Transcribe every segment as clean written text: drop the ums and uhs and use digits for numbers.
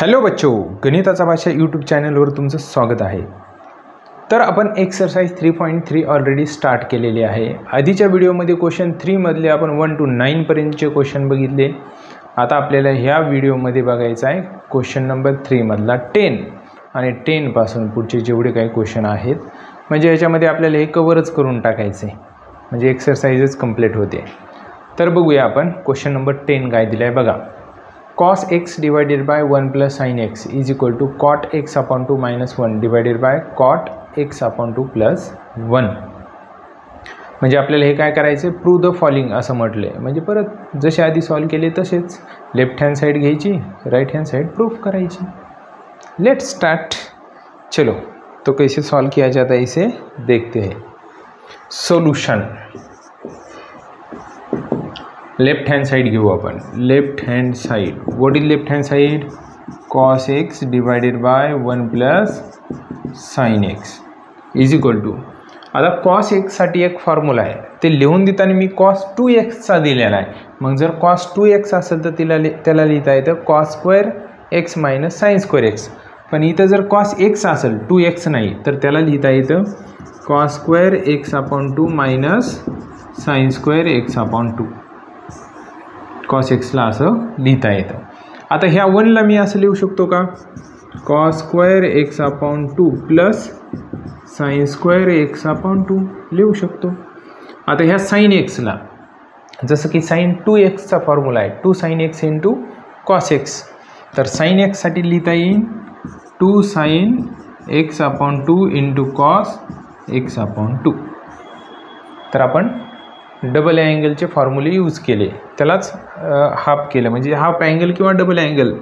Hello बच्चो, गणिताचा भाषा यूट्यूब चॅनलवर तुमचं स्वागत आहे। तर आपण एक्सरसाइज 3.3 ऑलरेडी स्टार्ट केलेली आहे। आधीच्या व्हिडिओमध्ये क्वेश्चन 3 मधले आपण 1 to 9 पर्यंतचे क्वेश्चन बघितले। आता आपल्याला ह्या व्हिडिओमध्ये बघायचा आहे क्वेश्चन नंबर 3 मधला 10 आणि 10 पासून पुढचे जेवढे काही क्वेश्चन आहेत, म्हणजे याच्यामध्ये आपल्याला हे कव्हरच करून टाकायचे, म्हणजे एक्सरसाइजच कंप्लीट होते। तर बघूया आपण क्वेश्चन नंबर 10 काय दिलाय बघा। cos x divided by 1 plus sin x is equal to cot x upon 2 minus 1 divided by cot x upon 2 plus 1। म्हणजे आपल्याला हे काय करायचे, प्रूव्ह द फॉलोइंग असं म्हटले, म्हणजे परत जसे आधी सॉल्व केले तसेच लेफ्ट हँड साइड घ्यायची, राइट हँड साइड प्रूफ करायची। Let's start. चलो तो कैसे सॉल्व किया जाता है इसे देखते हैं। सॉल्यूशन लेफ्ट हँड साइड घेऊ आपण। Left hand side, what is left hand side? cos x divided by 1 plus sin x is equal to, आता cos x साठी एक फॉर्म्युला आहे, ते लिहून देताना मी cos 2x चा दिलेला आहे। मग जर cos 2x असेल तर त्याला लिहिता येतं cos square x minus sin square x। पण इथं जर cos x असेल 2x नाही तर त्याला लिहिता येतं cos square x upon 2 minus sin square x upon 2। cos x ला असं लिहिता येतं। आता ह्या 1 ला मी असं लिहू शकतो का, cos square x upon 2 plus sin square x upon 2 लिहू शकतो। आता ह्या sin x ला जसं की sin 2x चा फॉर्म्युला आहे 2 sin x into cos x, तर sin x साठी लिहिता येईल 2 sin x upon 2 into cos x upon 2। तर आपण डबल अँगलचे फॉर्म्युले यूज केले, त्यालाच हाफ केलं, म्हणजे हाफ अँगल किंवा डबल अँगल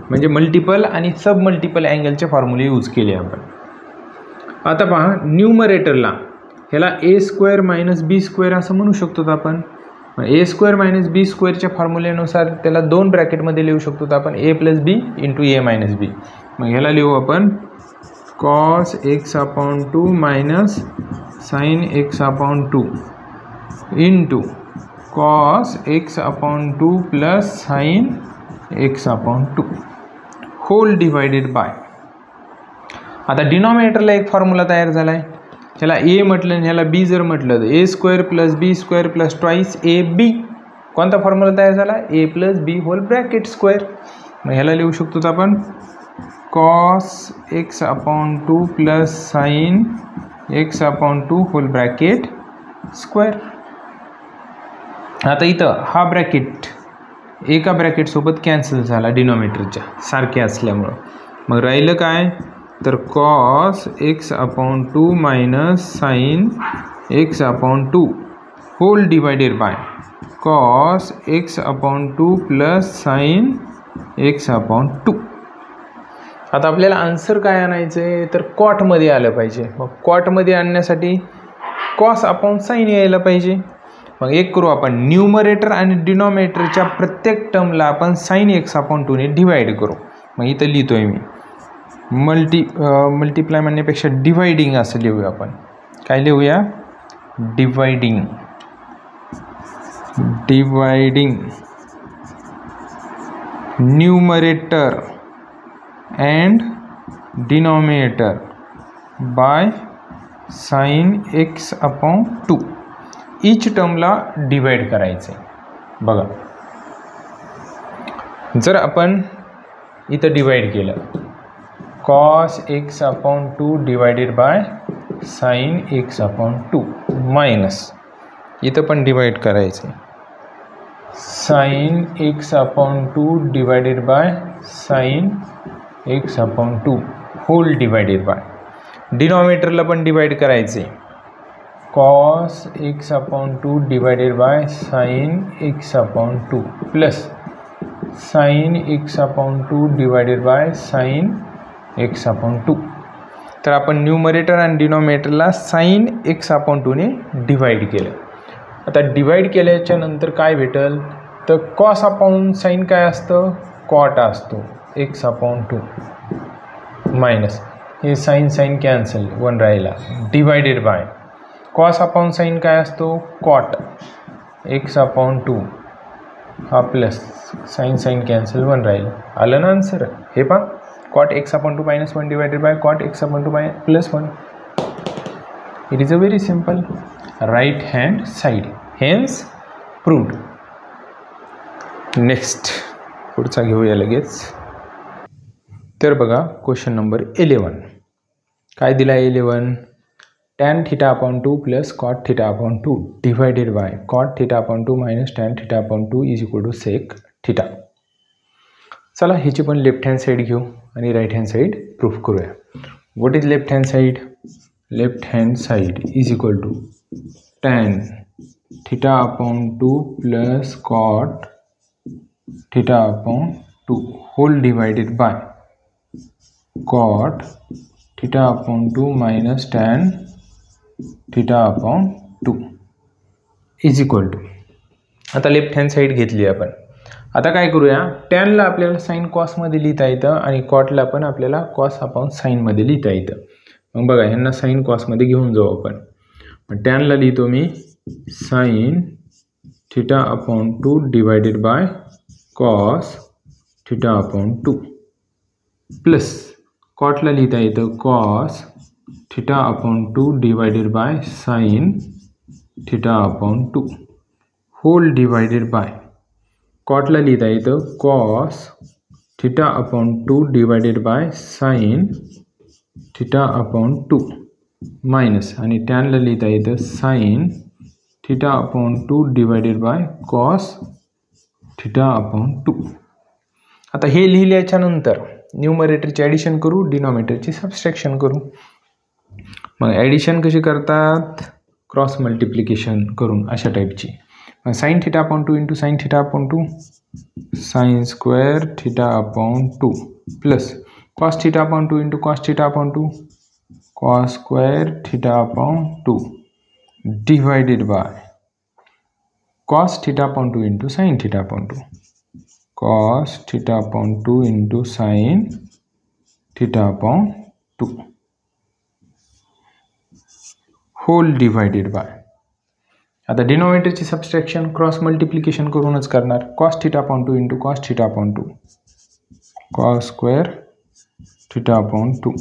म्हणजे मल्टिपल आणि सब मल्टिपल अँगलचे फॉर्म्युले यूज केले आपण। आता पहा न्यूमरेटरला ह्याला ए स्क्वेअर मायनस बी स्क्वेअर असं म्हणू शकतो आपण। ए स्क्वेअर मायनस बी स्क्वेअरच्या फॉर्म्युलेनुसार त्याला 2 ब्रॅकेटमध्ये लिहू शकतो आपण, A plus B into A minus B. मग ह्याला लिहू आपण cos x upon 2 minus sin x upon 2 into cos x upon 2 plus sin x upon 2 whole divided by, आता डिनॉमिनेटरला एक फॉर्म्युला तयार झाला आहे, ह्याला a म्हटलं आणि ह्याला b जर म्हटलं तर a square plus b square plus twice A B. कोणता फॉर्म्युला तयार झाला, a plus B whole bracket square. मग ह्याला लिहू शकतो आपण cos x upon 2 plus sin x upon 2 whole bracket square. आता इथं हा ब्रॅकेट एका ब्रॅकेट सोबत कॅन्सल झाला डिनॉमिनेटरच्या सारखे असल्यामुळं, मग राहिलं काय तर cos x upon 2 minus sin x upon 2 whole divided by cos x upon 2 plus sin x upon 2। आता आपल्याला आन्सर काय आणायचं आहे तर कॉटमध्ये आलं पाहिजे। मग कॉटमध्ये आणण्यासाठी cos अपॉन sin यायला पाहिजे। मग एक करू आपण, न्यूमरेटर आणि डिनॉमिनेटरच्या प्रत्येक टर्मला आपण sin x अपॉन 2 ने डिवाइड करू। मग इथं लिहितोय मी मल्टिप्लाय म्हणण्यापेक्षा डिवाइडिंग असं लिहूया आपण। काय लिहूया, dividing numerator and denominator by sin x upon 2। Each टर्मला डिवाइड करायचे। बघा जर आपण इथं डिवाइड केलं cos x upon 2 divided by sin x upon 2 minus इथं पण डिवाइड करायचे sin x upon 2 divided by sin x upon 2 whole divided by, डिनॉमिनेटरला पण डिवाइड करायचे cos x upon 2 divided by sin x upon 2 plus sin x upon 2 divided by sin x upon 2। तर आपण numerator आणि डिनॉमिनेटरला sin x upon 2 ने divide केलं। आता divide केल्याच्या नंतर काय भेटल तर cos अपॉन sin काय असतं, cot असतो x अपॉन 2 मायनस हे sin कॅन्सल 1 राहिला divided by cos upon sin काय असतो cot x अपॉन 2 हा प्लस साइन कॅन्सल 1 राहील. आलं ना आन्सर. हे पहा cot X upon two minus 1 divided by cot X upon two plus 1. It is a very simple. Right hand side. Hence proved. Next पुढचा घेऊया लगेच. तर बघा क्वेश्चन नंबर 11. काय दिला आहे 11? tan theta upon 2 plus cot theta upon 2 divided by cot theta upon 2 minus tan theta upon 2 is equal to sec theta. चला ह्याची पण लेफ्ट हँड साईड घेऊ आणि राईट हँड साईड प्रूफ करूया. What is left hand side? Left hand side is equal to tan theta upon 2 plus cot theta upon 2 whole divided by cot theta upon 2 minus tan theta upon 2 is equal to. आता left hand side घेतली आपण. आता काय करूया, टॅनला आपल्याला sine कॉसमध्ये लिहिता येतं आणि कॉटला पण आपल्याला कॉस अपॉन साईनमध्ये लिहिता येतं. मग बघा ह्यांना साईन कॉसमध्ये घेऊन जाऊ आपण. मग टॅनला लिहितो मी sine theta upon 2 divided by cos theta upon 2 plus कॉटला लिहिता येतं cos theta upon 2 divided by sine theta upon 2 whole divided by कॉटला लिहिता येतं cos theta upon 2 divided by sine theta upon 2 minus आणि टॅनला लिहिता येतं sine theta upon 2 divided by cos theta upon 2. आता हे लिहिल्याच्या नंतर न्यूमरेटरची ॲडिशन करू, डिनॉमिनेटरची सबस्ट्रॅक्शन करू. मग ॲडिशन कशी करतात? क्रॉस मल्टिप्लिकेशन करून अशा टाईपची. मग sign theta upon 2 into sine theta upon 2 sign square theta upon 2 plus cos theta upon 2 into cos theta upon 2 cos square theta upon 2 divided by cos theta upon 2 into sin theta upon 2 cos theta upon 2 into sin theta upon 2 whole divided by. आता डिनॉमिनेटरची subtraction cross multiplication करूनच करणार. cos theta upon 2 into cos theta upon 2 cos square theta upon 2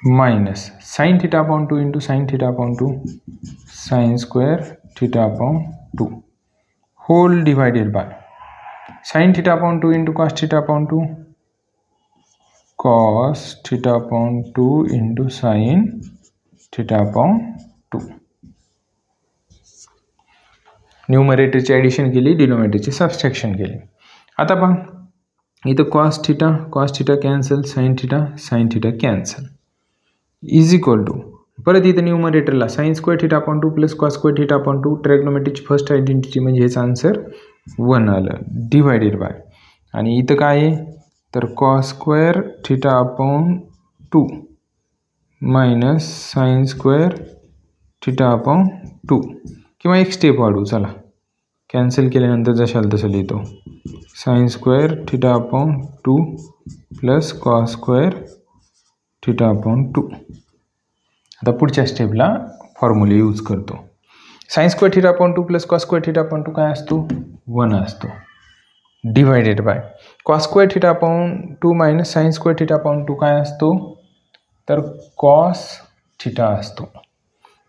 minus sin theta upon 2 into sin theta upon 2 sin square theta upon 2 whole divided by sin theta upon 2 into cos theta upon 2 cos theta upon 2 into sin theta upon 2. न्यूमरेटरची addition केली, डिनॉमिनेटरची subtraction केली. आता पहा इथं cos theta cancel, sin theta cancel is equal to परत इथं न्यूमरेटरला sine square theta upon 2 plus cos square theta upon 2 ट्रायग्नोमेट्रिकची फर्स्ट आयडेंटिटी म्हणजे ह्याचं आन्सर 1 आलं डिवायडेड बाय आणि इथं काय आहे तर cos square theta upon 2 minus sine square theta upon 2 किंवा एक स्टेप वाढू. चला कॅन्सल केल्यानंतर जशाल तसं लिहितो sign square theta upon 2 plus cos square theta upon 2. आता पुढच्या स्टेपला फॉर्म्युला यूज करतो. Sign square theta upon 2 plus cos square theta upon 2 काय असतो 1 असतो divided by cos square theta upon 2 minus sine square theta upon 2 काय असतो तर कॉस थीटा असतो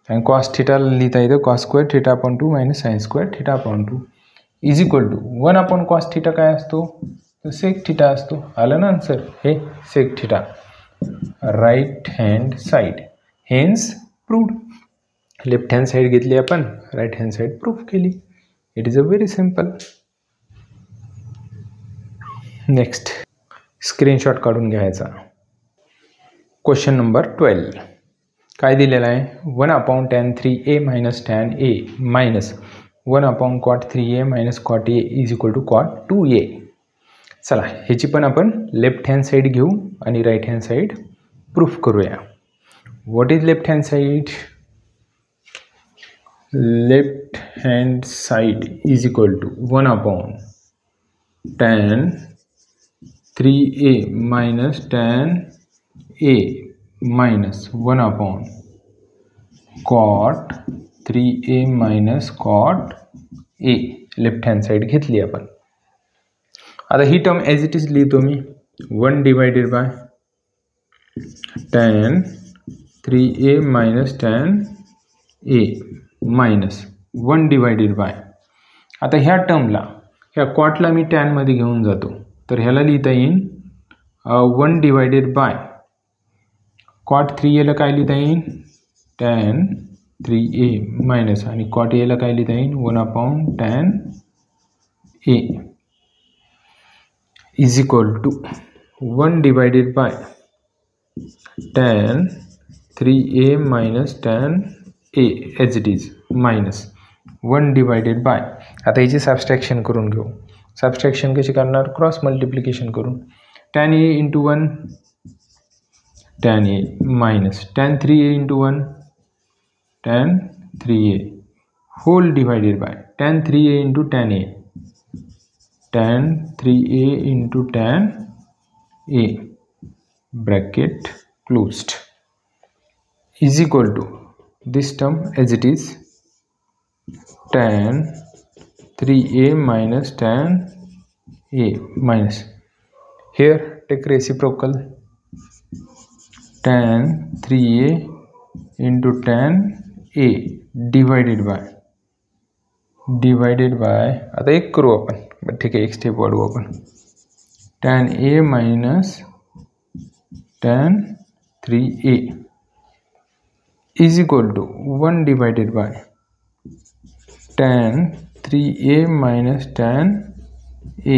आणि कॉस थीटा लिहिता येतं cos square theta upon 2 minus sine square theta upon 2 is equal to 1 upon cos theta काय असतो तर सेक थीटा असतो. आलं ना आन्सर. हे sec theta right hand side hence proved. Left hand side घेतली आपण, राईट हँड साईड प्रूफ केली. It is a very simple. Next screenshot काढून घ्यायचा. क्वेश्चन नंबर 12 काय दिलेला आहे 1 upon tan 3a minus tan a minus 1 upon cot 3a minus cot a is equal to cot 2a. चला ह्याची पण आपण लेफ्ट हँड साईड घेऊ आणि राईट हँड साईड प्रूफ करूया. What is left hand side? Left hand side is equal to 1 upon tan 3a minus tan a minus 1 upon cot 3a minus cot a. Left hand side घेतली आपण. आता ही term as it is लिहितो मी. 1 divided by tan 3a minus tan a minus 1 divided by. आता ह्या टर्मला, ह्या कॉटला मी टॅनमध्ये घेऊन जातो, तर ह्याला लिहिता येईल 1 डिवायडेड बाय कॉट 3a काय लिहिता येईल tan 3a मायनस, आणि कॉट a ला काय लिहिता येईल 1/tan a is equal to 1 divided by tan 3a minus tan a as it is minus 1 divided by. आता याची सबस्ट्रॅक्शन करून घेऊ. सबस्ट्रॅक्शन कशी करणार, क्रॉस मल्टिप्लिकेशन करून. tan a into 1 tan a minus tan 3a into 1 tan 3a whole divided by tan 3a into tan a tan 3a into tan a bracket closed is equal to this term as it is tan 3a minus tan a minus, here take reciprocal, tan 3a into tan a divided by आता एक करू आपण, ठीक आहे एक step वाढवू आपण. tan a minus tan 3a is equal to 1 divided by tan 3a minus tan a.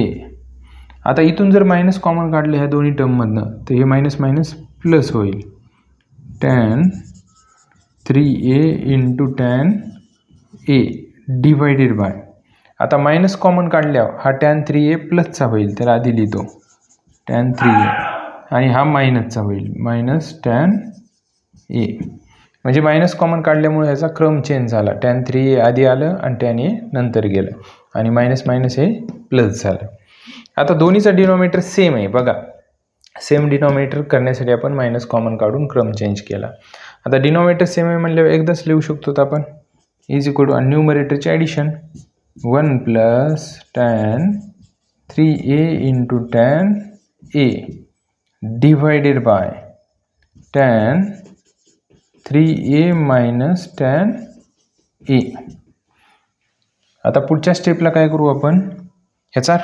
आता इथून जर मायनस कॉमन काढले ह्या दोन्ही टर्ममधनं, तर हे मायनस मायनस प्लस होईल. tan 3a into tan a divided by, आता मायनस कॉमन काढल्यावर हा tan 3a प्लसचा होईल, तर आधी लिहितो tan 3a, आणि हा मायनसचा होईल मायनस tan a. म्हणजे मायनस कॉमन काढल्यामुळे ह्याचा क्रम चेंज झाला. tan 3a आधी आलं आणि tan a नंतर गेलं, आणि मायनस मायनस हे प्लस झालं. आता दोन्हीचा डिनॉमिनेटर सेम आहे बघा. सेम डिनॉमिनेटर करण्यासाठी आपण मायनस कॉमन काढून क्रम चेंज केला. आता डिनॉमिनेटर सेम आहे म्हणल्यावर एकदाच लिहू शकतो आपण इज इक्वल टू न्यूमरेटरचे addition 1 plus tan 3a into tan a divided by tan 3a minus tan a. आता पुढच्या स्टेपला काय करू आपण, ह्याचा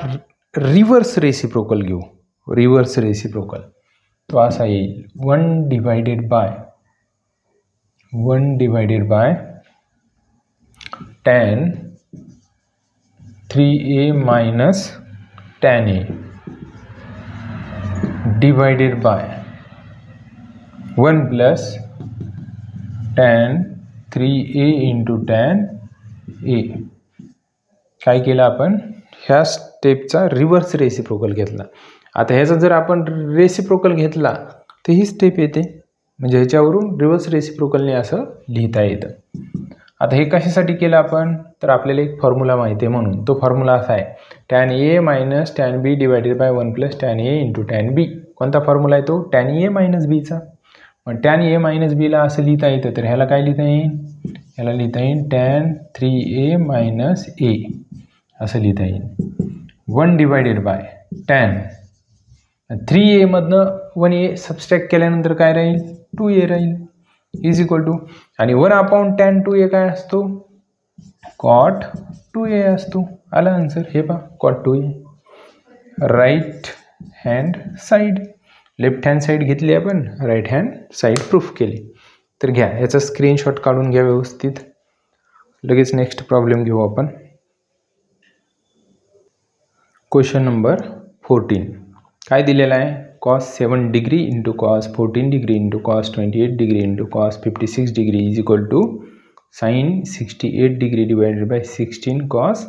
रिव्हर्स रेसिप्रोकल घेऊ. रिव्हर्स रेसिप्रोकल तो असा येईल 1 divided by tan 3a minus tan a divided by 1 plus tan 3a into tan a. काय केलं आपण, ह्या स्टेपचा रिव्हर्स रेसिप्रोकल घेतला. आता ह्याचा जर आपण रेसिप्रोकल घेतला तर ही स्टेप येते, म्हणजे ह्याच्यावरून रिव्हर्स रेसिप्रोकलने असं लिहिता येतं. आता हे कशासाठी केलं आपण, तर आपल्याला एक फॉर्म्युला माहिती आहे म्हणून. तो फॉर्म्युला असा आहे tan a minus tan b divided by 1 plus tan a into tan b. कोणता फॉर्म्युला आहे तो, tan a मायनस बीचा. मग tan a मायनस बीला असं लिहिता येतं, तर ह्याला काय लिहिता येईल, ह्याला लिहिता येईल tan 3a मायनस a असं लिहिता येईल. 1 डिवायडेड बाय tan 3a मधनं 1a सबस्ट्रॅक्ट केल्यानंतर काय राहील 2a राहील इज इक्वल टू, आणि 1/tan 2a काय असतो cot 2a असतो. आला आन्सर, हे पहा cot 2a. Right hand side, left hand side घेतली आपण, राईट हँड साईड प्रूफ केली. तर घ्या याचा स्क्रीनशॉट काढून घ्या व्यवस्थित. लगेच नेक्स्ट प्रॉब्लेम घेऊ आपण. क्वेश्चन नंबर 14 काय दिलेला आहे, cos 7 degree into cos 14 degree into cos 28 degree into cos 56 degree is equal to sin 68 degree divided by 16 cos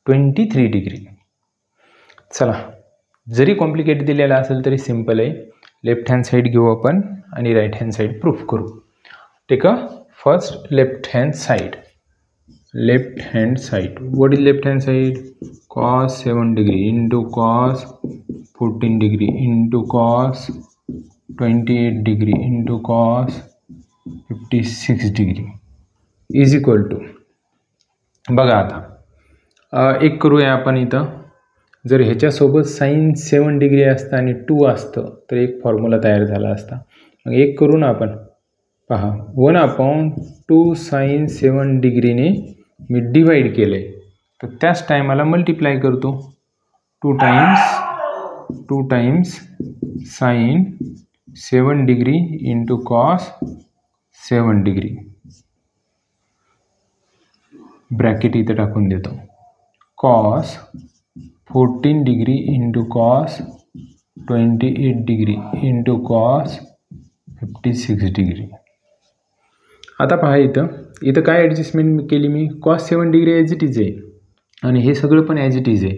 23 degree. चला, जरी कॉम्प्लिकेट दिलेला असेल तरी सिंपल आहे. लेफ्ट हँड साईड घेऊ आपण आणि राईट हँड साईड प्रूफ करू. ठीक आहे, first left hand side. Left hand side, what is left hand side, cos 7 degree into cos 14 degree into cos 28 degree into cos 56 degree is equal to, बघा आता एक करूया आपण इथं. जर ह्याच्यासोबत साइन 7 डिग्री असतं आणि 2 असतं तर एक फॉर्म्युला तयार झाला असता. मग एक करू ना आपण. पहा 1/2 साइन 7 डिग्रीने मी डिवाईड केलं आहे, तर त्याच टायमाला मल्टिप्लाय करतो. 2 times sine 7 degree into cos 7 degree, bracket इथं टाकून देतो. Cos 14 degree into cos 28 degree into cos 56 degree. आता पहा इथं काय ॲडजस्टमेंट केली मी. Cos 7 degree as it is आहे आणि हे सगळं पण ॲज इट इज आहे.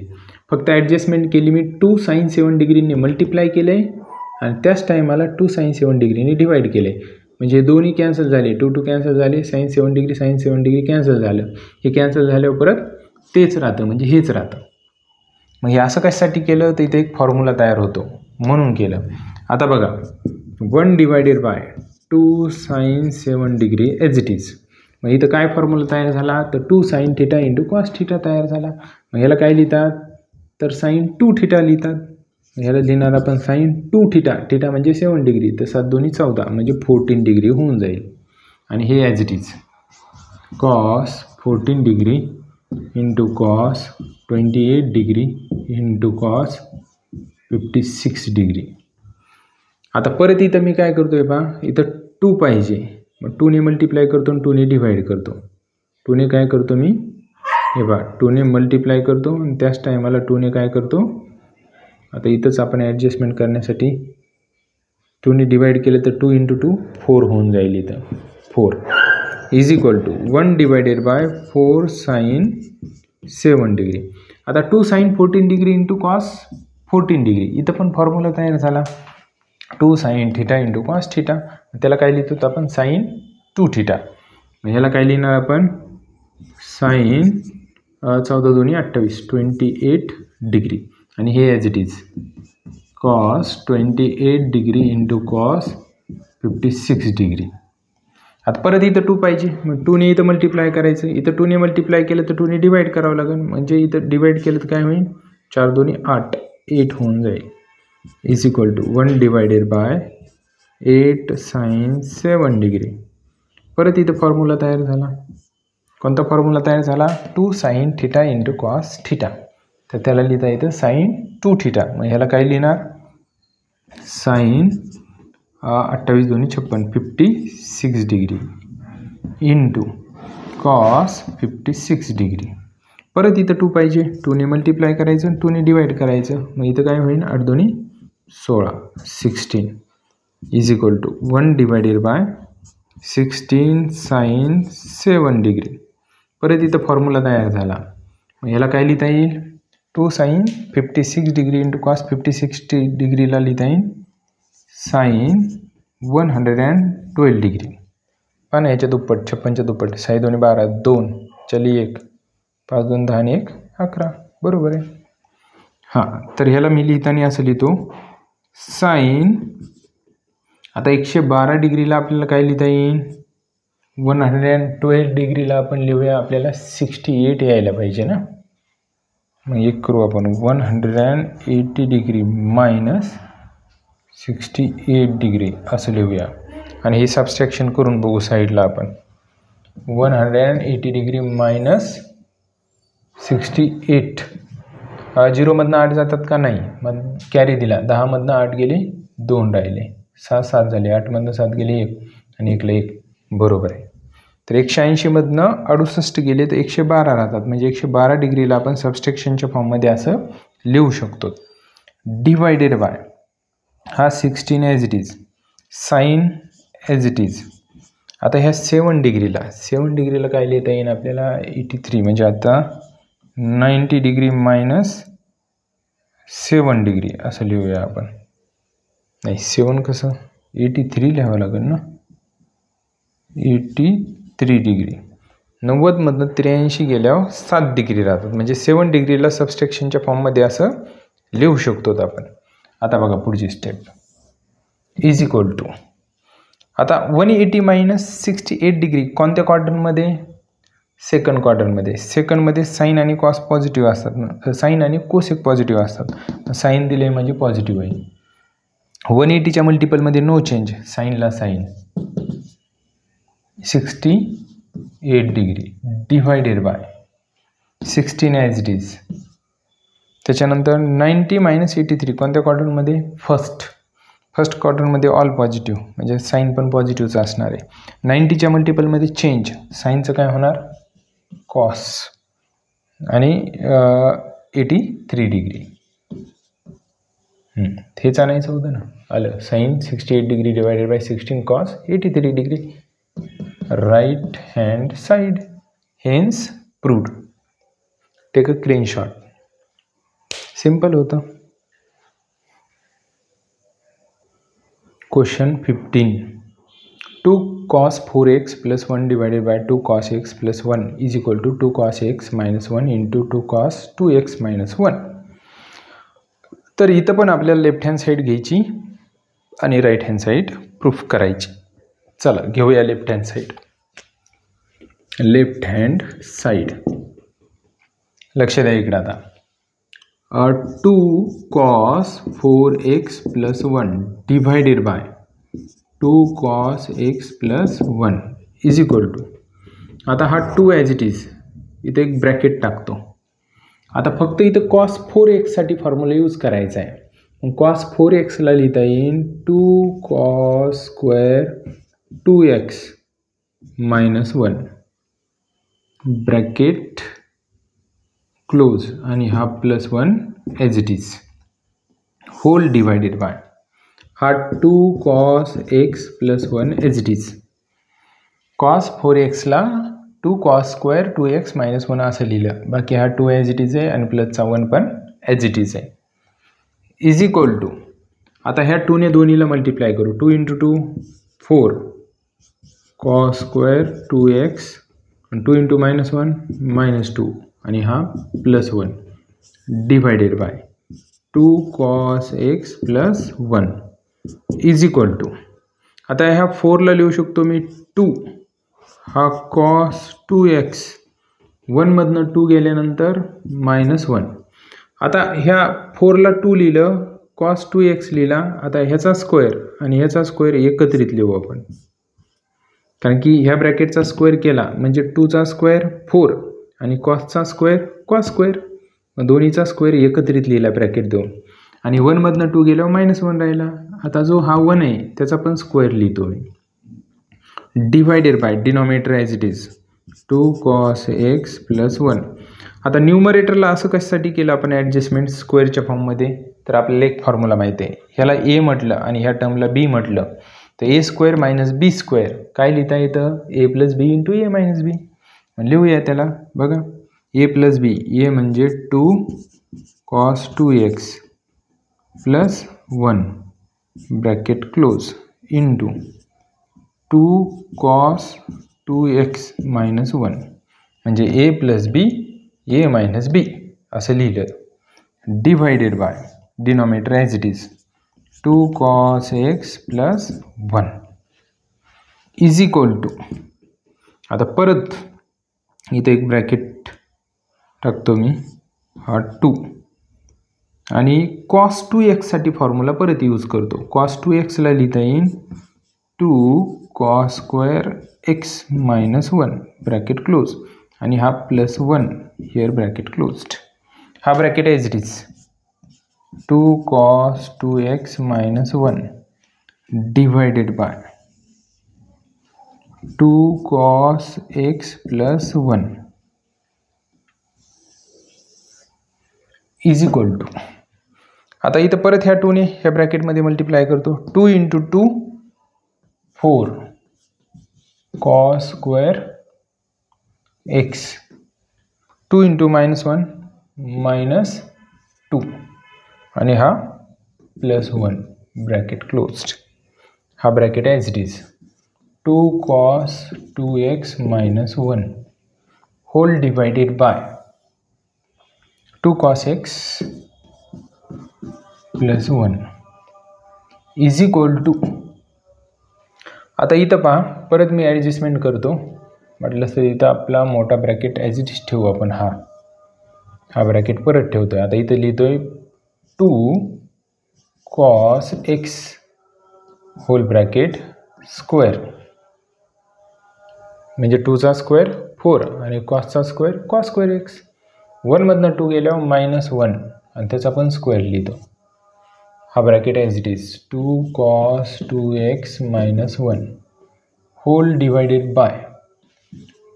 फक्त ॲडजस्टमेंट केली मी 2 साइन 7 डिग्रीने मल्टिप्लाय केलं आहे आणि त्याच टायमाला 2 साइन 7 डिग्रीने डिवाईड केलं आहे. म्हणजे दोन्ही कॅन्सल झाले. 2 कॅन्सल झाले. साइन 7 डिग्री कॅन्सल झालं. हे कॅन्सल झाल्यावर परत तेच राहतं, म्हणजे हेच राहतं. मग हे असं कशासाठी केलं तर इथे एक फॉर्म्युला तयार होतो म्हणून केलं. आता बघा 1/2 sine 7 degree as it is. मग इथं काय फॉर्म्युला तयार झाला तर 2 sine theta into cos theta तयार झाला. मग ह्याला काय लिहितात तर साइन 2 थिटा लिहितात. ह्याला लिहिणार आपण साइन 2 थिटा. थिटा म्हणजे 7 डिग्री, तर 7 2 14 म्हणजे 14 डिग्री होऊन जाईल. आणि हे as it is cos 14 degree into cos 28 degree into cos 56 degree. आता परत इथं मी काय करतो आहे पहा, इथं 2 पाहिजे. मग 2ने मल्टिप्लाय करतो आणि 2ने डिवाईड करतो. 2ने काय करतो मी, हे पहा 2ने मल्टिप्लाय करतो आणि त्याच टायमाला 2ने काय करतो. आता इथंच आपण ॲडजस्टमेंट करण्यासाठी 2ने डिवाईड केलं तर 2 × 2 4 होऊन जाईल. इथं 4 is equal to 1/4 sine 7 degree. आता 2 sine 14 degree into cos 14 degree. इथं पण फॉर्म्युला तयार झाला 2 sine theta into cos theta. त्याला काय लिहितो तर आपण साइन 2 थिटा. ह्याला काय लिहिणार आपण साइन 14 2 28 28 डिग्री आणि हे as it is cos 28 degree into cos 56 degree. आता परत इथं 2 पाहिजे. मग 2ने इथं मल्टिप्लाय करायचं. इथं 2ने मल्टिप्लाय केलं तर 2ने डिवाईड करावं लागेल. म्हणजे इथं डिवाईड केलं तर काय होईल 4 2 8 8 होऊन जाईल. Is equal to 1/8 sine 7 degree. परत इथं फॉर्म्युला तयार झाला. कोणता फॉर्म्युला तयार झाला 2 sine theta into cos theta. तर त्याला लिहिता येतं साइन 2 थिटा. मग ह्याला काय लिहिणार sine 28 2 56 56 degree into cos 56 degree. परत इथं 2 पाहिजे. 2ने मल्टिप्लाय करायचं 2ने डिवाईड करायचं. मग इथं काय होईल 8 2 16 16 is equal to 1/16 sine 7 degree. परत इथं फॉर्म्युला तयार झाला. मग ह्याला काय लिहिता येईल 2 साइन 56 डिग्री इंटू कॉस 56 डिग्रीला लिहिता येईल साइन 112 डिग्री. पण ह्याच्या दुप्पट 56च्या दुप्पट 6 2 12 2 चली 1 5 2 10 1 11 बरोबर आहे. हां तर ह्याला मी लिहिताना असं लिहितो साइन. आता 112 डिग्रीला आपल्याला काय लिहिता येईल 112 डिग्रीला आपण लिहूया. आपल्याला 68 यायला पाहिजे ना. मग एक करू आपण 180 डिग्री मायनस 68 डिग्री असं लिहूया. आणि हे सबस्ट्रॅक्शन करून बघू साईडला आपण 180 डिग्री मायनस 68. 0मधनं 8 जातात का नाही. मग कॅरी दिला 10मधनं 8 गेले 2 राहिले 6 7 झाले. 8मधनं 7 गेले 1 आणि 1ला 1 बरोबर आहे. तर 180मधनं 68 गेले तर 112 राहतात. म्हणजे 112 डिग्रीला आपण सबस्ट्रॅक्शनच्या फॉर्ममध्ये असं लिहू शकतो डिवायडेड बाय हा 16 as it is sine as it is. आता ह्या 7 डिग्रीला काय लिहिता येईल आपल्याला 83. म्हणजे आता 90 डिग्री मायनस 7 डिग्री असं लिहूया आपण. नाही 7 कसं 83 लिहावं लागेल ना. 83 डिग्री 90मधनं 83 गेल्यावर 7 डिग्री राहतात. म्हणजे 7 डिग्रीला सबस्ट्रॅक्शनच्या फॉर्ममध्ये असं लिहू शकतो आपण. आता बघा पुढची स्टेप इज इक्वल टू आता 180 मायनस 68 डिग्री कोणत्या क्वाड्रंटमध्ये सेकंड क्वाड्रंटमध्ये. सेकंडमध्ये साईन आणि कॉस पॉझिटिव्ह असतात ना, साईन आणि कोसेक पॉझिटिव्ह असतात. साईन दिले म्हणजे पॉझिटिव्ह आहे. 180च्या मल्टिपलमध्ये नो चेंज, साईनला sine 68 degree divided by 16 as it is. त्याच्यानंतर 90 - 83 कोणत्या क्वाड्रंटमध्ये? फर्स्ट क्वाड्रंटमध्ये ऑल पॉझिटिव्ह म्हणजे साईन पण पॉझिटिव्हच असणार आहे. 90च्या मल्टिपलमध्ये चेंज, साईनचं काय होणार? कॉस आणि 83 डिग्री. हेच आणायचं होतं ना, आलं. Sine 68 degree divided by 16 cos 83 degree. Right hand side, hence proved. Take a screenshot. Simple होतं. Question 15. 2 cos 4x plus 1 divided by 2 cos x plus 1 is equal to 2 cos x minus 1 into 2 cos 2x minus 1. तर इथं पण आपल्याला left hand side घ्यायची आणि right hand side proof करायची. चला घेऊया left hand side. Left hand side लक्ष द्या इकडे आता. 2 cos 4x plus 1 divided by 2 cos x plus 1 is equal to, आता हा 2 ॲज इट इज, इथे एक ब्रॅकेट टाकतो. आता फक्त इथं cos 4x साठी फॉर्म्युला यूज करायचा आहे. मग cos 4x ला लिहिता येईल 2 cos square 2x minus 1 bracket close आणि हा plus 1 as it is whole divided by हा 2 cos x plus 1 as it is. cos 4x ला 2 cos स्क्वेअर 2x minus 1 असं लिहिलं. बाकी हा 2 ॲज इट इज आहे आणि प्लसचा 1 पण ॲज इट इज आहे. इज इक्वल टू, आता ह्या 2 ने दोन्हीला मल्टिप्लाय करू. 2 × 2 4 cos स्क्वेअर 2x आणि 2 × -1 -2 आणि हा plus 1 divided by 2 cos x plus 1 is equal to, आता ह्या 4ला लिहू शकतो मी 2, हा cos 2x 1 मधनं 2 गेल्यानंतर -1. आता ह्या 4ला 2 लिहिलं, cos 2x लिहिला. आता ह्याचा स्क्वेअर आणि ह्याचा स्क्वेअर एकत्रित लिहू आपण, कारण की ह्या ब्रॅकेटचा स्क्वेअर केला म्हणजे 2चा स्क्वेअर 4 आणि कॉसचा स्क्वेअर कॉस स्क्वेअर, दोन्हीचा स्क्वेअर एकत्रित लिहिला ब्रॅकेट देऊन. आणि 1 मधनं 2 गेल्यावर -1 राहिला. आता जो हा 1 आहे त्याचा पण स्क्वेअर लिहितो मी. Divided by denominator as it is 2 cos x plus 1. आता न्यूमरेटरला असं कशासाठी केलं आपण ॲडजस्टमेंट स्क्वेअरच्या फॉर्ममध्ये? तर आपल्याला एक फॉर्म्युला माहिती आहे. ह्याला ए म्हटलं आणि ह्या टर्मला बी म्हटलं तर ए स्क्वेअर मायनस बी स्क्वेअर काय लिहिता येतं? ए plus B into A minus बी. लिहूया त्याला. बघा, ए प्लस बी, ए म्हणजे 2 cos 2x plus 1 bracket close into 2 cos 2x minus 1 म्हणजे ए प्लस बी ए मायनस बी असं लिहिलं. Divided by denominator as it is 2 cos x plus 1 is equal to, आता परत इथे एक ब्रॅकेट टाकतो मी, हा 2 आणि cos 2x साठी फॉर्म्युला परत यूज करतो. cos 2x ला लिहिता येईल 2 cos square x minus 1 bracket close आणि हा प्लस 1 हिअर ब्रॅकेट क्लोज्ड. हा bracket as it is 2 cos 2x minus 1 divided by 2 cos x plus 1 is equal to, आता इथं परत ह्या 2 ने ह्या ब्रॅकेटमध्ये मल्टिप्लाय करतो. 2 × 2 4 cos स्क्वेअर x 2 × -1 -2 आणि हा प्लस 1 ब्रॅकेट क्लोज्ड. हा bracket as it is 2 cos 2x minus 1 whole divided by 2 cos x plus 1 is equal to, आता इथं पहा परत मी ॲडजस्टमेंट करतो. म्हटलं तर इथं आपला मोठा ब्रॅकेट ॲज इट इज ठेवू आपण. हा ब्रॅकेट परत ठेवतो आहे. आता इथं लिहितो आहे 2 cos x whole bracket square, म्हणजे 2चा स्क्वेअर 4 आणि कॉसचा स्क्वेअर कॉस स्क्वेअर x. 1मधनं 2 गेल्यावर -1 आणि त्याचा आपण स्क्वेअर लिहितो. हा bracket as it is 2 cos 2x - 1 whole divided by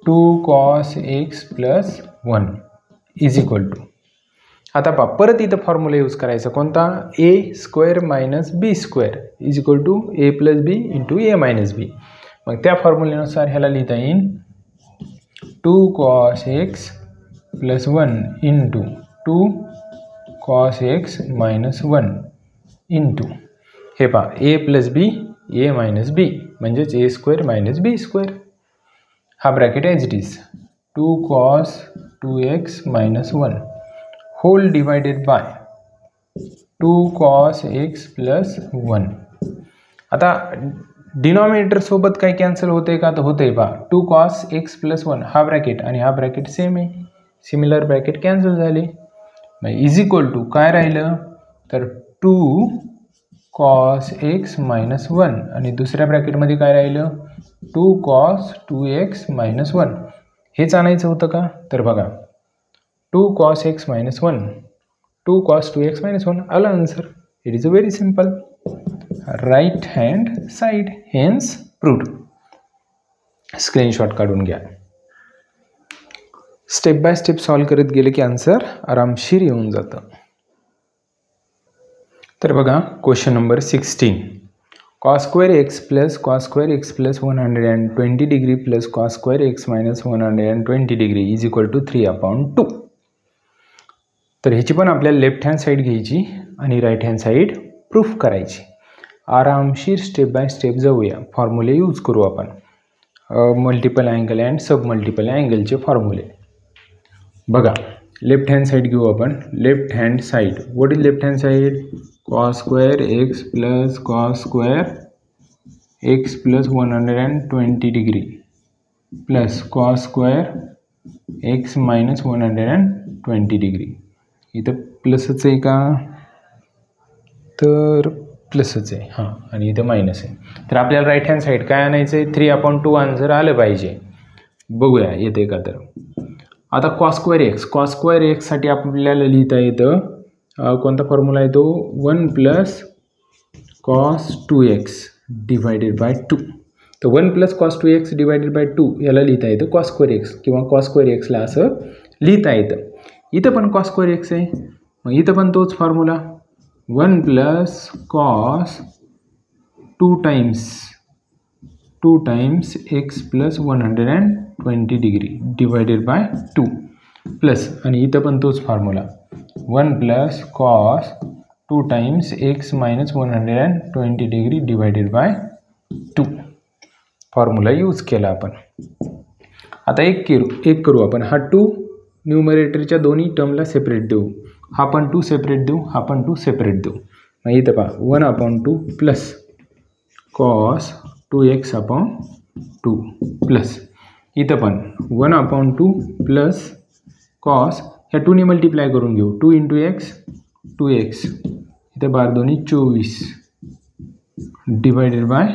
2 cos x + 1 is equal to. आता पहा परत इथं फॉर्म्युला यूज करायचा कोणता, a² - b² is equal to a + b × a - b. मग त्या फॉर्म्युलेनुसार ह्याला लिहिता येईल 2 cos x + 1 × 2 cos x - 1 into हे पहा a + b a - b म्हणजेच a² - b². हा bracket as it is 2 cos 2x - 1 whole divided by 2 cos x + 1. आता डिनॉमिनेटर सोबत काय कॅन्सल होते का, तर होते पहा 2 cos x + 1 हा ब्रॅकेट आणि हा ब्रॅकेट सेम आहे, सिमिलर ब्रॅकेट कॅन्सल झाले. मग इज इक्वल टू काय राहिलं तर 2 cos x - 1 आणि दुसऱ्या ब्रॅकेटमध्ये काय राहिलं 2 cos 2x - 1. हेच आणायचं होतं का, तर बघा 2 cos x - 1 2 cos 2x - 1 आलं answer. It is a very simple right hand side, hence proved. Screenshot काढून घ्या. स्टेप बाय स्टेप सॉल्व करत गेले की आन्सर आरामशीर येऊन जातं. तर बघा question number 16 cos² x + cos² x + 120 degree + cos² x - 120 degree is equal to 3/2. तर ह्याची पण आपल्याला लेफ्ट हँड साईड घ्यायची आणि राईट हँड साईड प्रूफ करायची. आरामशीर स्टेप बाय स्टेप जाऊया. फॉर्म्युले यूज करू आपण, multiple angle and sub multiple अँगलचे फॉर्म्युले. बघा लेफ्ट हँड साईड घेऊ आपण. Left hand side, what is left hand side, cos² x + cos² x + 120 degree plus cos² x - 120 degree. इथं प्लसच आहे का, तर प्लसच आहे हां, आणि इथं मायनस आहे. तर आपल्याला राईट हँड साईड काय आणायचं आहे 3/2 आन्सर आलं पाहिजे. बघूया येते का. तर आता cos² x साठी आपल्याला लिहिता येतं कोणता फॉर्म्युला आहे तो 1 + cos 2x डिवायडेड बाय 2. तर 1 + cos 2x डिवायडेड बाय 2 याला लिहिता येतं cos² x किंवा cos² x ला असं लिहिता येतं. इथं पण cos² x आहे, मग इथं पण तोच formula 1 + cos 2 times x + 120 degree divided by 2 plus, आणि इथं पण तोच formula 1 + cos 2 times x - 120 degree divided by 2 formula use केला आपण. आता एक करू आपण. हा 2 न्यूमरेटरच्या दोन्ही टर्मला सेपरेट देऊ, हा पण 2 सेपरेट देऊ, हा पण 2 सेपरेट देऊ. मग इथं पहा 1/2 प्लस cos 2x/2 प्लस इथं पण 1/2 प्लस cos, ह्या 2 ने मल्टिप्लाय करून घेऊ 2 × x 2x, इथं 12 × 24 डिवायडेड बाय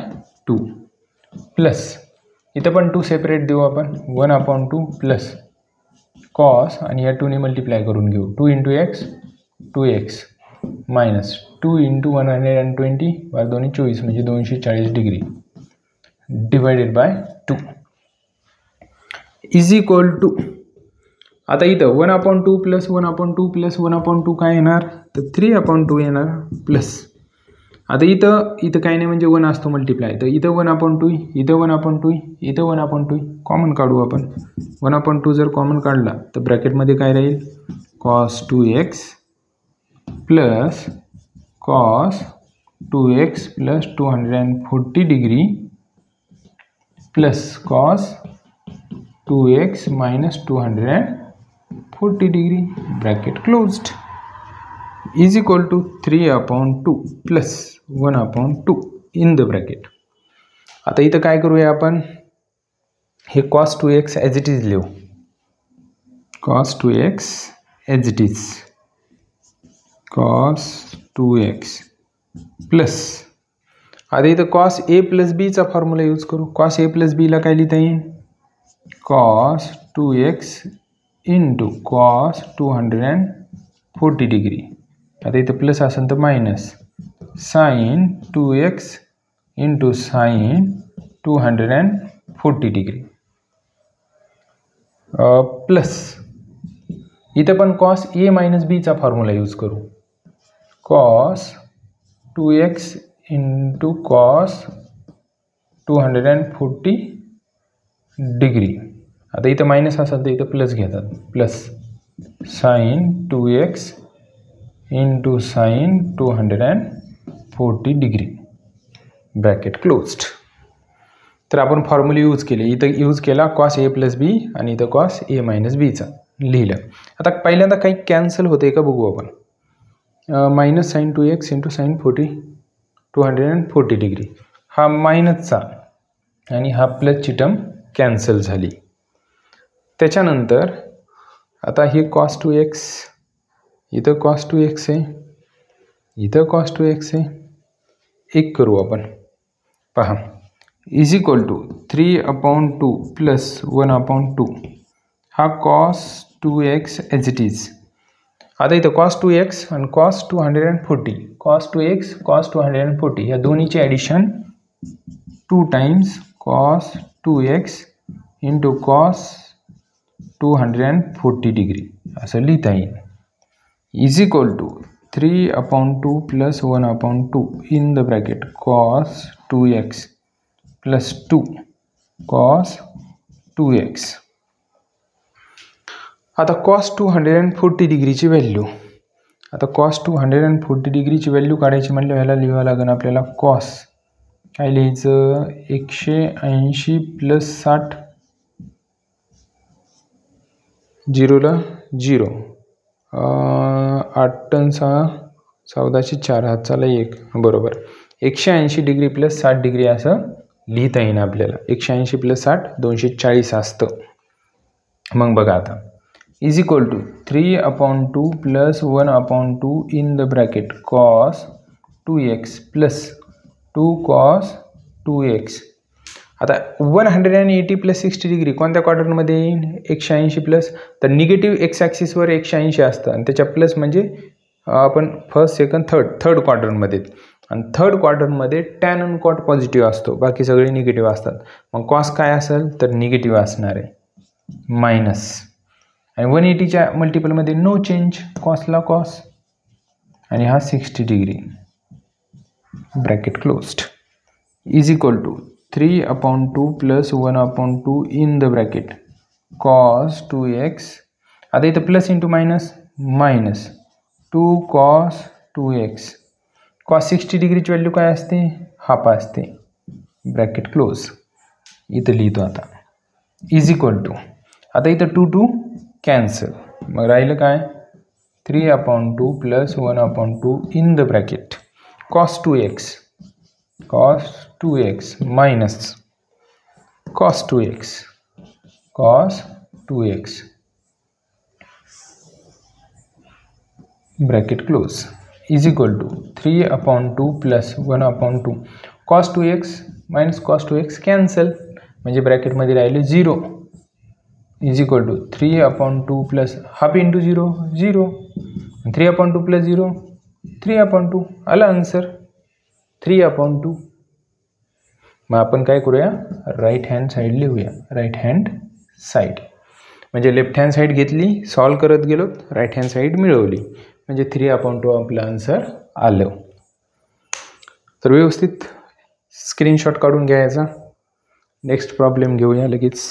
2 प्लस इथं पण 2 सेपरेट देऊ आपण 1/2 प्लस cos आणि या 2 ने मल्टिप्लाय करून घेऊ 2 × x 2x मायनस 2 × 120 12 × 24 म्हणजे 240 degree divided by 2 is equal to. आता इथं 1/2 प्लस 1/2 प्लस 1/2 काय येणार तर 3/2 येणार प्लस. आता इथं काय नाही म्हणजे 1 असतो मल्टिप्लाय, तर इथं 1/2 इथं 1/2 इथं 1/2 कॉमन काढू आपण. 1/2 जर कॉमन काढला तर ब्रॅकेटमध्ये काय राहील cos 2x plus cos 2x plus 240 degree plus cos 2x minus 240 degree bracket closed is equal to 3/2 plus 1/2 in the bracket. आता इथं काय करूया आपण, हे cos 2x as it is लिहू, cos 2x as it is, cos 2x plus आता इथं cos a plus बीचा फॉर्म्युला यूज करू. cos a प्लस बीला काय लिहिता येईल, cos 2x into cos 240 degree. आता इथं प्लस असेल तर minus sin 2x into sin 240 degree plus इथं पण cos a मायनस बीचा फॉर्म्युला यूज करू, cos 2x into cos 240 degree. आता इथं मायनस असेल तर इथं प्लस घेतात, plus sin 2x into sin 240 degree bracket closed. तर आपण फॉर्म्युला यूज केले, इथं यूज केला cos a प्लस बी आणि इथं cos a मायनस बीचा लिहिलं. आता पहिल्यांदा काही कॅन्सल होते का बघू आपण. Minus sin 2x into sin 240 degree, हा मायनसचा आणि हा प्लसची टर्म कॅन्सल झाली. त्याच्यानंतर आता हे cos 2x, इथं cos 2x आहे, इथं cos 2x आहे, एक करू आपण, पहा इज इक्वल टू 3/2 प्लस 1/2, हा cos 2x as it is. आता इथं cos 2x आणि cos 240, cos 2x cos 240 या दोन्हीचे addition 2 times cos 2x into cos 240 degree असं लिहिता येईल. Is equal to 3/2 plus 1/2 in the bracket cos 2x plus 2 cos 2x. आता cos 240 डिग्रीची व्हॅल्यू, आता cos 240 डिग्रीची व्हॅल्यू काढायची म्हणलं ह्याला लिहावं लागेल आपल्याला cos, काय लिहायचं 180 प्लस 60, 0ला 0, 8 आणि 6 14/4, हातचाला 1, बरोबर 180 डिग्री प्लस 60 डिग्री असं लिहिता येईल आपल्याला. 180 प्लस 60 240 असतं. मग बघा आता is equal to 3/2 plus 1/2 in the bracket cos 2x plus 2 cos 2x. आता 180 प्लस 60 डिग्री कोणत्या क्वाड्रंटमध्ये येईल, 180 प्लस, तर निगेटिव्ह एक्स ॲक्सिसवर 180 असतं आणि त्याच्या प्लस म्हणजे आपण फर्स्ट सेकंड थर्ड क्वाड्रंटमध्ये, आणि थर्ड क्वाड्रंटमध्ये टॅन आणि कॉट पॉझिटिव्ह असतो, बाकी सगळे निगेटिव्ह असतात. मग कॉस काय असेल तर निगेटिव्ह असणार आहे, मायनस, आणि 180च्या मल्टिपलमध्ये नो चेंज, कॉसला कॉस, आणि हा 60 degree bracket closed. Is equal to 3/2 plus 1/2 in the bracket cos 2x. आता इथं plus into minus, minus 2 cos 2x. cos 60 डिग्रीची व्हॅल्यू काय असते, हाफ असते, ब्रॅकेट क्लोज. इथं लिहितो आता इज इक्वल टू, आता इथं 2 कॅन्सल, मग राहिलं काय 3/2 plus 1/2 in the bracket cos 2x minus cos 2x bracket close is equal to 3/2 plus 1/2 cos 2x minus cos 2x cancel, म्हणजे ब्रॅकेटमध्ये राहिले 0, is equal to 3/2 plus half into 0 0, 3/2 plus 0 3/2, आला answer 3/2. मग आपण काय करूया, राईट हँड साईड लिहूया, right hand side म्हणजे लेफ्ट हँड साईड घेतली, सॉल्व करत गेलो, राईट हँड साईड मिळवली, म्हणजे 3/2 आपलं आन्सर आलं. तर व्यवस्थित स्क्रीनशॉट काढून घ्यायचा. नेक्स्ट प्रॉब्लेम घेऊया लगेच.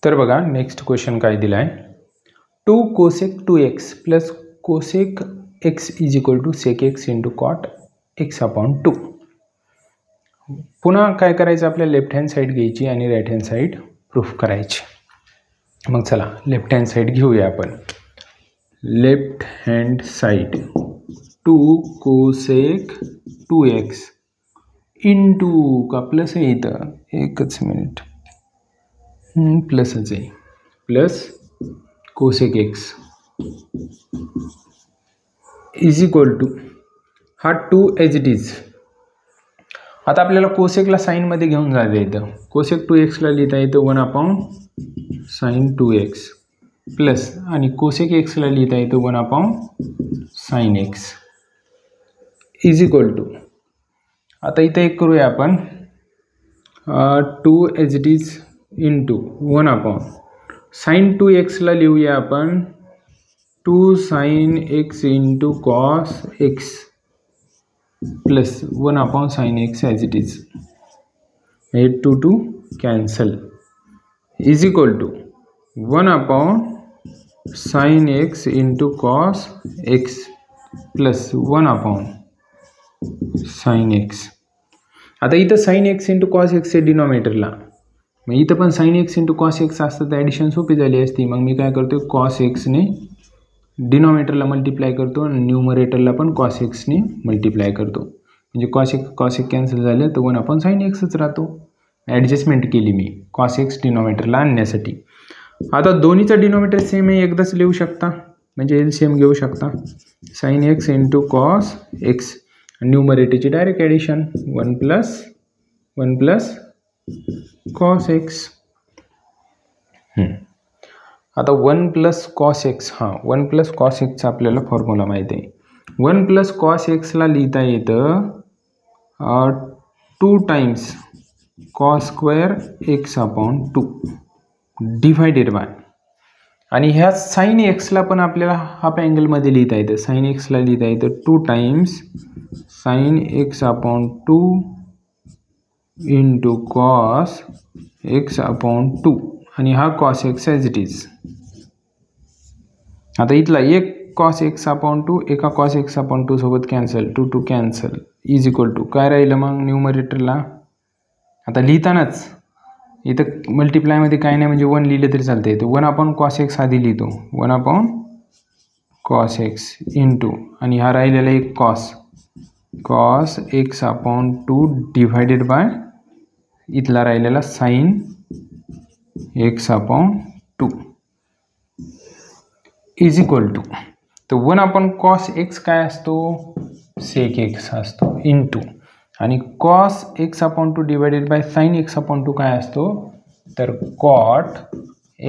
तर बघा नेक्स्ट क्वेश्चन काय दिला आहे, 2 cosec 2x plus cosec x is equal to sec x into cot x/2. पुन्हा काय करायचं, आपल्या लेफ्ट हँड साईड घ्यायची आणि राईट हँड साईड प्रूफ करायची. मग चला लेफ्ट हँड साईड घेऊया आपण. Left hand side 2 cosec 2x into का प्लस आहे इथं, एकच मिनिट, प्लसच आहे, plus cosec x is equal to हा 2 एज इट इज. आता आपल्याला कोसेकला साईनमध्ये घेऊन जायचं येतं. कोसेक 2x लिहिता येतं 1/sin 2x प्लस आणि कोसेक एक्सला लिहिता येतं 1/sin x is equal to. आता इथं एक करूया आपण 2 age it is into 1/sin 2x ला लिहूया आपण 2sin x into cos x plus 1/sin x as it is. हे 2 cancel is equal to 1/sin x into cos x plus 1/sin x. आता इथं sin x into cos x आहे डिनॉमिनेटरला, मग इथं पण sin x into cos x असतं तर ॲडिशन सोपी झाली असती. मग मी काय करतो, cos x ने डिनॉमिनेटरला मल्टिप्लाय करतो आणि न्यूमरेटरला पण cos x ने मल्टिप्लाय करतो. म्हणजे cos x कॅन्सल झालं तर 1/sin xच राहतो. ॲडजस्टमेंट केली मी cos x डिनॉमिनेटरला आणण्यासाठी. आता दोन्हीचा डिनॉमिनेटर सेम आहे, एकदाच लिहू शकता, म्हणजे एलसीएम घेऊ शकता. sin x into cos x न्यूमरेटरची direct addition 1 plus cos x. आता 1 प्लस cos x, हां 1 प्लस cos x आपल्याला फॉर्म्युला माहिती आहे. 1 प्लस cos x ला लिहिता येतं 2 times cos square x/2 divided by, आणि ह्या sin x ला पण आपल्याला हाफ अँगलमध्ये लिहिता येतं. sin x ला लिहिता येतं 2 times sin x/2 into cos x/2 आणि हा cos x as it is. आता इथला एक cos x/2 एका cos x/2 सोबत cancel, 2 cancel is equal to काय राहिलं मग न्यूमरेटरला. आता लिहितानाच इथं मल्टिप्लायमध्ये काय नाही, म्हणजे 1 लिहिलं तरी चालतं. येतं 1/cos x आधी लिहितो, 1/cos x इंटू आणि हा राहिलेला एक cos x/2 डिवायडेड बाय इथला राहिलेला sin x/2 is equal to. तर 1/cos x काय असतो, sec x असतो इंटू आणि cos x/2 divided by sin x/2 काय असतो, तर cot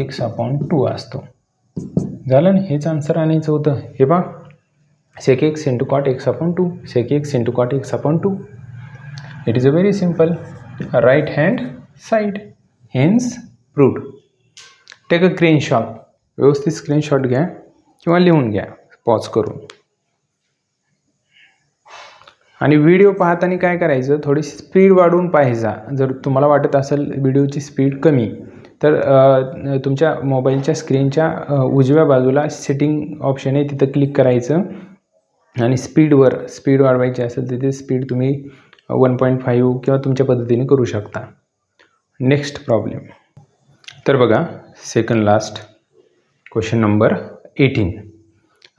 x/2 असतो. झालं ना, हेच आन्सर आणायचं होतं. हे पहा, sec x into cot x/2, sec x into cot x/2. It is a very simple right hand side, hence proved. Take a screenshot, व्यवस्थित स्क्रीनशॉट घ्या किंवा लिहून घ्या पॉज करून. आणि व्हिडिओ पाहताना काय करायचं, थोडी स्पीड वाढवून पाहायचा. जर तुम्हाला वाटत असेल व्हिडिओची स्पीड कमी, तर तुमच्या मोबाईलच्या स्क्रीनच्या उजव्या बाजूला सेटिंग ऑप्शन आहे, तिथं क्लिक करायचं आणि स्पीड वाढवायची असेल तिथे स्पीड तुम्ही 1.5 किंवा तुमच्या पद्धतीने करू शकता. Next problem. तर बघा, सेकंड लास्ट क्वेश्चन नंबर 18.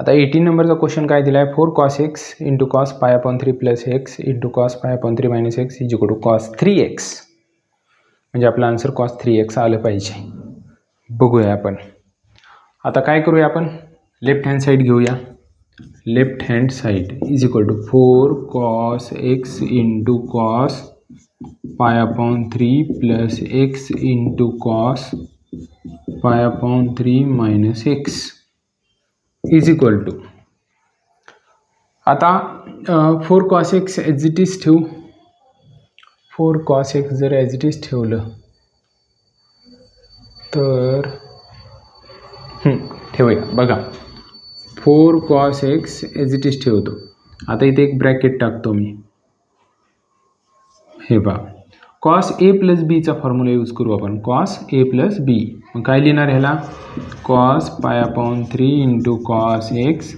आता 18 नंबरचा क्वेश्चन काय दिला आहे, 4 cos x into cos π/3 plus x into cos π/3 minus x is equal to cos 3x. म्हणजे आपला आन्सर cos 3x आलं पाहिजे. बघूया आपण. आता काय करूया आपण, लेफ्ट हँड साईड घेऊया. Left hand side is equal to 4 cos x into cos π/3 plus x into cos π/3 minus x is equal to. आता 4 cos x as it is ठेवू. 4 cos x जर ॲज इट इज ठेवलं तर ठेवूया. बघा, 4 cos x as it is ठेवतो. आता इथे एक ब्रॅकेट टाकतो मी. हे पहा, cos a प्लस बीचा फॉर्म्युला यूज करू आपण, cos a प्लस बी. मग काय लिहिणार ह्याला, cos π/3 इंटू cos x,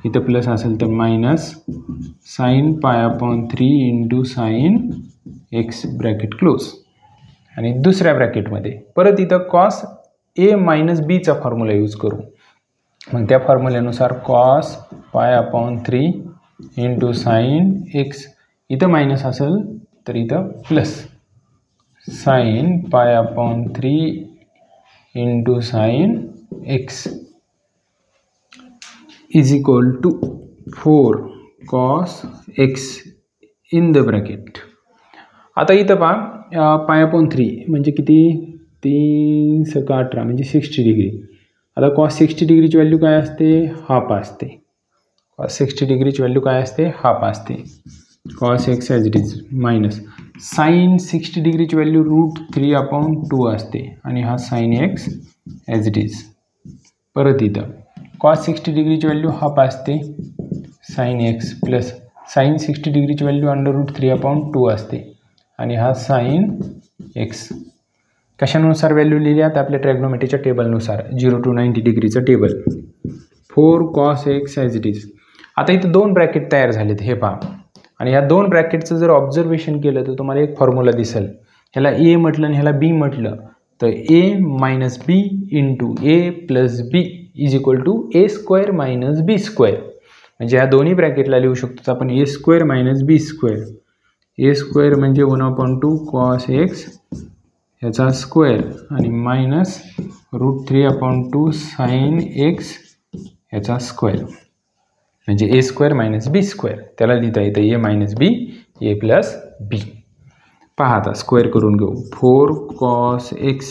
इथं प्लस असेल तर minus sin π/3 into sin x bracket close. आणि दुसऱ्या ब्रॅकेटमध्ये परत इथं cos a मायनस बीचा फॉर्म्युला यूज करू. मग त्या फॉर्म्युल्यानुसार cos π/3 इंटू sin x, इथं मायनस असेल तर इथं plus sine pi upon 3 into sine x is equal to 4 cos x in the bracket. आता इथं पहा पाय अपॉन 3 म्हणजे किती 3 × 18 म्हणजे 60 डिग्री. आता कॉस 60 डिग्रीची व्हॅल्यू काय असते हाफ असते. कॉस 60 डिग्रीची व्हॅल्यू काय असते हाफ असते. Cos x as it is minus sine 60 डिग्रीची व्हॅल्यू √3/2 असते आणि हा sine x as it is. परत इथं कॉस 60 डिग्रीची व्हॅल्यू हाफ असते साइन एक्स प्लस साइन 60 डिग्रीची व्हॅल्यू √3/2 असते आणि हा साइन एक्स. कशानुसार व्हॅल्यू लिहिल्या तर आपल्या ट्रॅग्नोमेट्रीच्या टेबलनुसार 0 to 90 डिग्रीचं table. 4 cos x as it is. आता इथं 2 ब्रॅकेट तयार झालेत हे पहा आणि ह्या 2 ब्रॅकेटचं जर ऑब्झर्वेशन केलं तर तुम्हाला एक फॉर्म्युला दिसेल. ह्याला ए म्हटलं आणि ह्याला बी म्हटलं तर a - b into a + b is equal to a² - b². म्हणजे ह्या दोन्ही ब्रॅकेटला लिहू शकतो आपण a² - b². a² म्हणजे 1/2 cos x ह्याचा स्क्वेअर आणि मायनस √3/2 साइन एक्स ह्याचा स्क्वेअर म्हणजे a² - b². त्याला लिहिता येतं a - b a + b. पहा आता स्क्वेअर करून घेऊ. 4 cos x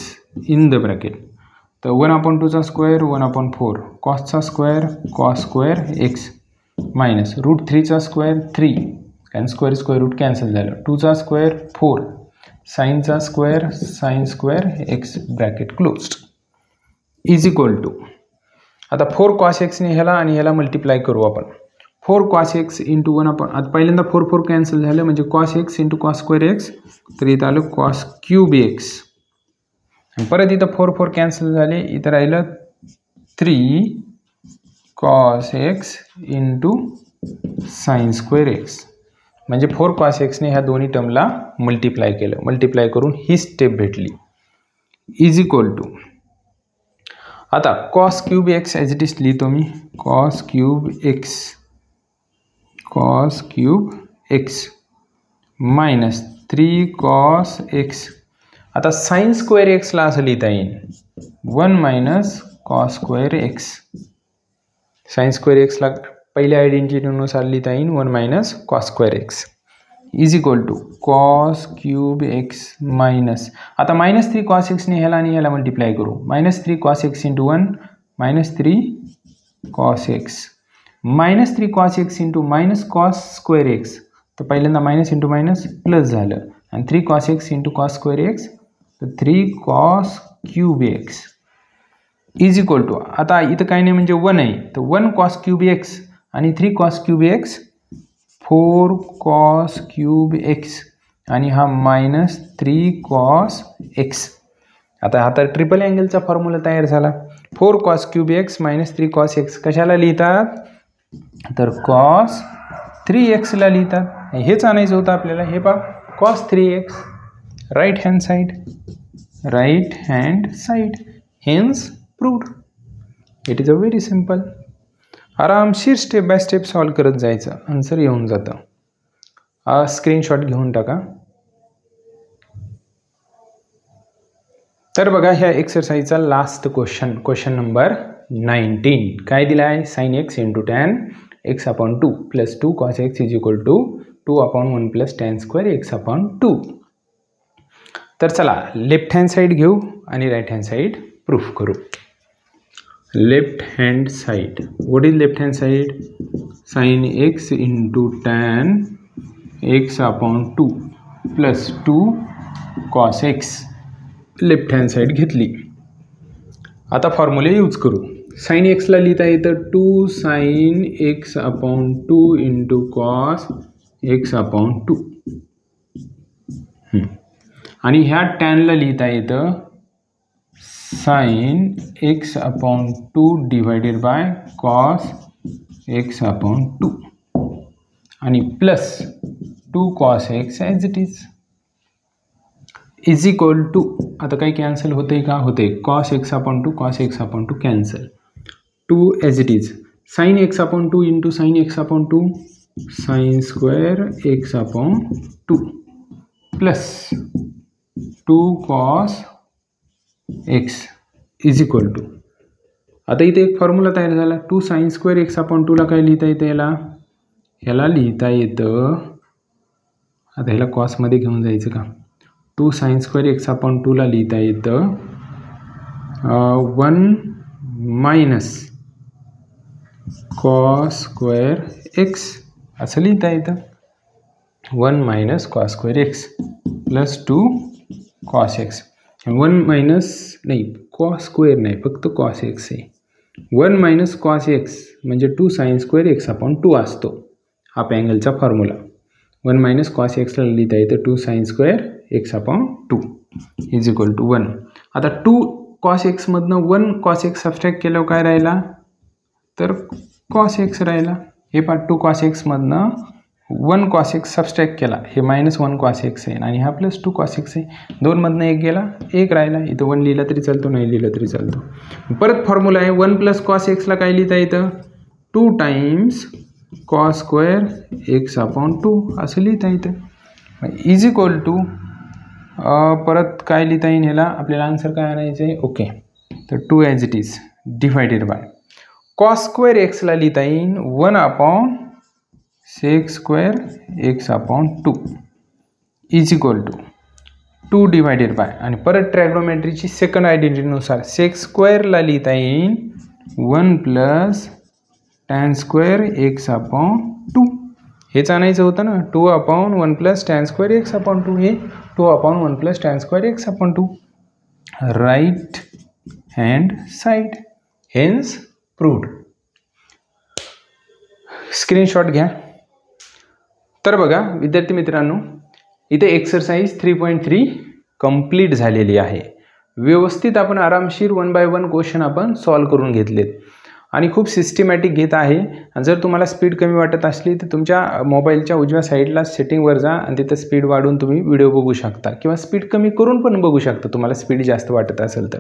in the bracket तर 1/2 चा स्क्वेअर 1/4 कॉसचा स्क्वेअर cos² x मायनस √3 चा स्क्वेअर 3 कारण स्क्वेअर रूट कॅन्सल झालं 2 चा स्क्वेअर 4 साइनचा square sin² x bracket closed is equal to. आता 4 cos x ने ह्याला आणि ह्याला मल्टिप्लाय करू आपण. 4 cos x इंटू 1 आता पहिल्यांदा 4 कॅन्सल झालं म्हणजे cos x into cos² x तर इथं आलं cos³ x. परत इथं 4 कॅन्सल झाले इथं राहिलं 3 cos x into sin² x म्हणजे 4 cos x ने ह्या दोन्ही टर्मला मल्टिप्लाय केलं. मल्टिप्लाय करून ही स्टेप भेटली इज इक्वल टू. आता cos³ x as it is लिहितो मी cos³ x minus 3 cos x. आता sin² x ला असं लिहिता येईल 1 - cos² x. sin² x ला पहिल्या आयडेंटिटीनुसार लिहिता येईल 1 - cos² x is equal to cos³ x minus आता -3 cos x ने ह्याला आणि ह्याला मल्टिप्लाय करू. -3 cos x into 1 -3 cos x -3 cos x into -cos² x तर पहिल्यांदा मायनस इंटू मायनस प्लस झालं आणि 3 cos x into cos² x तर 3 cos³ x is equal to. आता इथं काय नाही म्हणजे 1 आहे तर 1 cos³ x आणि 3 cos³ x 4 cos³ x आणि हा -3 cos x. आता हा तर ट्रिपल अँगलचा फॉर्म्युला तयार झाला. 4 cos³ x -3 cos x कशाला लिहितात तर cos 3x ला लिहितात. हेच आणायचं होतं आपल्याला. हे पहा cos 3x right hand side hence proved. It is a very simple. आरामशीर स्टेप बाय स्टेप सॉल्व करत जायचं आन्सर येऊन जातं. स्क्रीनशॉट घेऊन टाका. तर बघा ह्या एक्सरसाइजचा लास्ट क्वेश्चन नंबर 19 काय दिला आहे sin x into tan x/2 plus 2 cos x is equal to 2/1 plus tan² x/2. तर चला लेफ्ट हँड साईड घेऊ आणि राईट हँड साईड प्रूफ करू. Left hand side what is left hand side sin x into tan x/2 plus 2 cos x left hand side घेतली. आता फॉर्म्युले use करू. sin x ला लिहिता येतं 2 sin x/2 into cos x/2 आणि ह्या tan ला लिहिता येतं sin x/2 divided by cos x/2 आणि plus 2 cos x as it is equal to. आता काही कॅन्सल होते का होते cos x/2 cancel 2 as it is sin x/2 into sin x/2 sin² x/2 plus 2 cos x is equal to, आता इथे एक formula तयार झाला, 2 sin square x अपॉन 2 ला काय लिहिता येतं, ह्याला लिहिता येतं, आता ह्याला कॉसमध्ये घेऊन जायचं का, 2 sin square x अपॉन 2 ला लिहिता येतं 1 मायनस cos square x असं लिहिता येतं, 1 minus cos square x plus 2 cos x, 1 minus नाही cos स्क्वेअर नाही, फक्त cos x आहे, 1 मायनस cos x म्हणजे 2 sin square x अपॉन 2 असतो, हाफ अँगलचा फॉर्म्युला, 1 मायनस cos x ला लिहिता येतं 2 sin square x upon 2 is equal to 1. आता 2 cos x मधनं 1 cos x सबस्ट्रॅक्ट केल्यावर काय राहिला, तर cos x राहिला, हे पहा 2 cos x मधनं 1 cos x सबस्ट्रॅक्ट केला, हे मायनस 1 cos x आहे आणि हा प्लस 2 cos x आहे, 2 मधनं 1 गेला, 1 राहिला, इथं 1 लिहिला तरी चालतो, नाही लिहिलं तरी चालतो. परत फॉर्म्युला आहे 1 प्लस cos x ला काय लिहिता येतं, 2 times cos square x upon 2 असं लिहिता येतं इज इक्वल टू, परत काय लिहिता येईल ह्याला, आपल्याला आन्सर काय आणायचं आहे, ओके, तर 2 as it is divided by cos square x ला लिहिता येईल 1 upon sec square x upon 2 is equal to 2 divided by, आणि परत ट्रॅग्नोमेट्रीची सेकंड आयडेंटिटीनुसार sec स्क्वेअरला लिहिता येईल 1 plus tan square x upon 2, हेच आणायचं होतं ना, 2 upon 1 plus tan square x upon 2, हे 2 upon 1 plus tan square x upon 2, right hand side, hence proved. Screenshot घ्या. तर बघा विद्यार्थी मित्रांनो, इथे एक्सरसाइज 3.3 कंप्लीट झालेली आहे. व्यवस्थित आपण आरामशीर 1 बाय 1 क्वेश्चन आपण सॉल्व करून घेतलेत आणि खूप सिस्टमॅटिक घेत आहे. जर तुम्हाला स्पीड कमी वाटत असली तर तुमच्या मोबाईलच्या उजव्या साईडला सेटिंगवर जा आणि तिथं स्पीड वाढवून तुम्ही व्हिडिओ बघू शकता किंवा स्पीड कमी करून पण बघू शकता, तुम्हाला स्पीड जास्त वाटत असेल तर.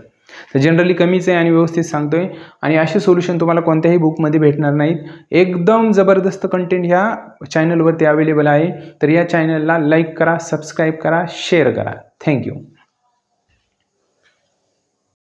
जनरली कमीच आहे आणि व्यवस्थित सांगतोय आणि असे सोल्युशन तुम्हाला कोणत्याही बुकमध्ये भेटणार नाहीत. एकदम जबरदस्त कंटेंट ह्या चॅनलवरती अवेलेबल आहे. तर या चॅनलला लाईक करा, सबस्क्राईब करा, शेअर करा. थँक्यू.